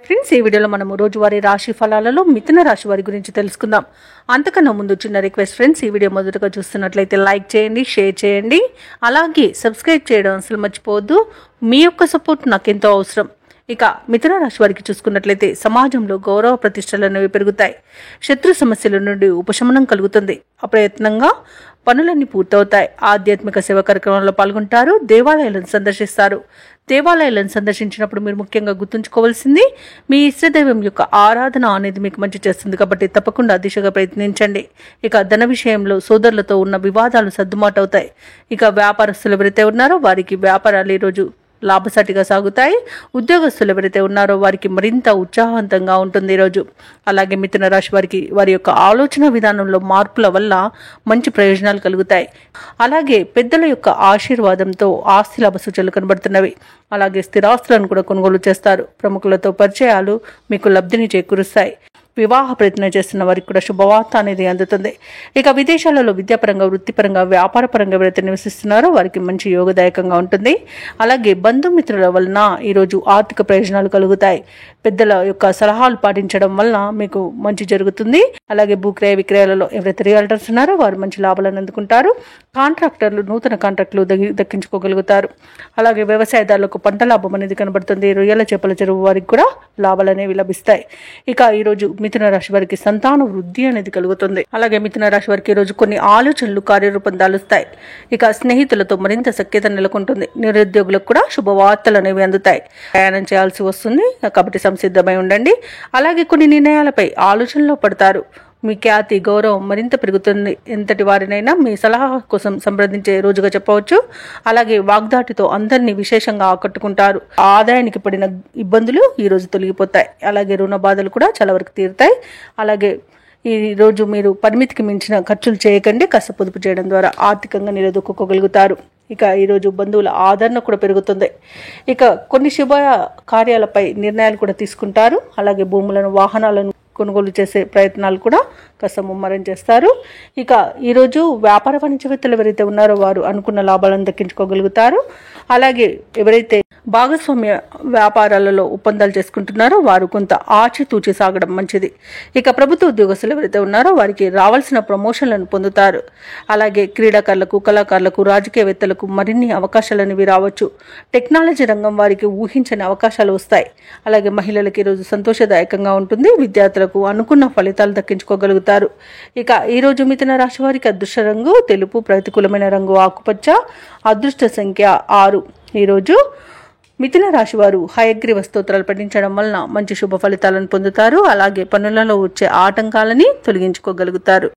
Friends, ఈ వీడియోలో మనము రోజువారీ రాశి ఫలాలలో మిథున రాశి వారి గురించి తెలుసుకుందాం. అంతకన్నా ముందు చిన్న రిక్వెస్ట్ ఫ్రెండ్స్, ఈ వీడియో మొదటగా చూస్తున్నట్లయితే లైక్ చేయండి, షేర్ చేయండి, అలాగే సబ్స్క్రైబ్ చేయడం అసలు మర్చిపోవద్దు. మీ యొక్క సపోర్ట్ నాకు ఎంతో అవసరం. ఇక మిథున రాశి వారికి చూసుకున్నట్లయితే సమాజంలో గౌరవ ప్రతిష్టలు అనేవి పెరుగుతాయి. శత్రు సమస్యల నుండి ఉపశమనం కలుగుతుంది. అప్రయత్నంగా పనులన్నీ పూర్తవుతాయి. ఆధ్యాత్మిక సేవ కార్యక్రమంలో పాల్గొంటారు. దేవాలయాలను సందర్శిస్తారు. దేవాలయాలను సందర్శించినప్పుడు మీరు ముఖ్యంగా గుర్తుంచుకోవాల్సింది మీ ఇష్టదైవం యొక్క ఆరాధన అనేది మీకు మంచి చేస్తుంది. కాబట్టి తప్పకుండా దిశగా ప్రయత్నించండి. ఇక ధన విషయంలో సోదరులతో ఉన్న వివాదాలు సర్దుమాటవుతాయి. ఇక వ్యాపారస్తులు ఎవరైతే ఉన్నారో వారికి వ్యాపారాలు ఈరోజు లాభసాటిగా సాగుతాయి. ఉద్యోగస్తులు ఎవరైతే ఉన్నారో వారికి మరింత ఉత్సాహవంతంగా ఉంటుంది ఈరోజు. అలాగే మిథున రాశి వారికి వారి యొక్క ఆలోచన విధానంలో మార్పుల వల్ల మంచి ప్రయోజనాలు కలుగుతాయి. అలాగే పెద్దల యొక్క ఆశీర్వాదంతో ఆస్తి లాభ సూచనలు కనబడుతున్నవి. అలాగే స్థిరాస్తులను కూడా కొనుగోలు చేస్తారు. ప్రముఖులతో పరిచయాలు మీకు లబ్ధిని చేకూరుస్తాయి. వివాహ ప్రయత్నం చేస్తున్న వారికి కూడా శుభవార్త అనేది అందుతుంది. ఇక విదేశాలలో విద్యాపరంగా, వృత్తిపరంగా, వ్యాపారపరంగా ఎవరైతే నివసిస్తున్నారో వారికి మంచి యోగదాయకంగా ఉంటుంది. అలాగే బంధుమిత్రుల వలన ఈరోజు ఆర్థిక ప్రయోజనాలు కలుగుతాయి. పెద్దల యొక్క సలహాలు పాటించడం వల్ల మీకు మంచి జరుగుతుంది. అలాగే భూక్రయ విక్రయాలలో ఎవరైతే రియల్టర్స్ ఉన్నారో వారు మంచి లాభాలను అందుకుంటారు. కాంట్రాక్టర్లు నూతన కాంట్రాక్టులు దక్కించుకోగలుగుతారు. అలాగే వ్యవసాయదారులకు పంట లాభం అనేది కనబడుతుంది. రొయ్యల చేపల చెరువు వారికి కూడా లాభాలు అనేవి లభిస్తాయి. ఇక ఈరోజు మిథున రాశి వారికి సంతాన వృద్ధి అనేది కలుగుతుంది. అలాగే మిథున రాశి వారికి ఈరోజు కొన్ని ఆలోచనలు కార్యరూపం దాలుస్తాయి. ఇక స్నేహితులతో మరింత సఖ్యత నెలకొంటుంది. నిరుద్యోగులకు కూడా శుభవార్తలు అనేవి అందుతాయి. ప్రయాణం చేయాల్సి వస్తుంది కాబట్టి సంసిద్ధమై ఉండండి. అలాగే కొన్ని నిర్ణయాలపై ఆలోచనలో పడతారు. మీ ఖ్యాతి, గౌరవం మరింత పెరుగుతుంది. ఎంతటి వారినైనా మీ సలహా కోసం సంప్రదించే రోజుగా చెప్పవచ్చు. అలాగే వాగ్దాటితో అందరినీ విశేషంగా ఆకట్టుకుంటారు. ఆదాయానికి పడిన ఇబ్బందులు ఈ రోజు తొలగిపోతాయి. అలాగే రుణ బాధలు కూడా చాలా వరకు తీరుతాయి. అలాగే ఈ రోజు మీరు పరిమితికి మించిన ఖర్చులు చేయకండి. కాస్త పొదుపు చేయడం ద్వారా ఆర్థికంగా నిలదొక్కుకోగలుగుతారు. ఇక ఈరోజు బంధువుల ఆదరణ కూడా పెరుగుతుంది. ఇక కొన్ని శుభ కార్యాలపై నిర్ణయాలు కూడా తీసుకుంటారు. అలాగే భూములను, వాహనాలను కొనుగోలు చేసే ప్రయత్నాలు కూడా కాస్త ముమ్మరం చేస్తారు. ఇక ఈరోజు వ్యాపార వాణిజ్యవేత్తలు ఎవరైతే ఉన్నారో వారు అనుకున్న లాభాలను దక్కించుకోగలుగుతారు. అలాగే ఎవరైతే భాగస్వామ్య వ్యాపారాలలో ఒప్పందాలు చేసుకుంటున్నారో వారు కొంత ఆచితూచి సాగడం మంచిది. ఇక ప్రభుత్వ ఉద్యోగస్తులు ఎవరైతే ఉన్నారో వారికి రావాల్సిన ప్రమోషన్లను పొందుతారు. అలాగే క్రీడాకారులకు, కళాకారులకు, రాజకీయవేత్తలకు మరిన్ని అవకాశాలు అనేవి రావచ్చు. టెక్నాలజీ రంగం వారికి ఊహించని అవకాశాలు వస్తాయి. అలాగే మహిళలకు ఈరోజు సంతోషదాయకంగా ఉంటుంది. విద్యార్థులకు అనుకున్న ఫలితాలు దక్కించుకోగలుగుతారు. ఇక ఈరోజు మిథున రాశి వారికి అదృష్ట రంగు తెలుపు, ప్రతికూలమైన రంగు ఆకుపచ్చ, అదృష్ట సంఖ్య 6. ఈరోజు మిథున రాశి వారు హయగ్రీవ స్తోత్రాలు పఠించడం వలన మంచి శుభ ఫలితాలను పొందుతారు. అలాగే పనులలో వచ్చే ఆటంకాలని తొలగించుకోగలుగుతారు.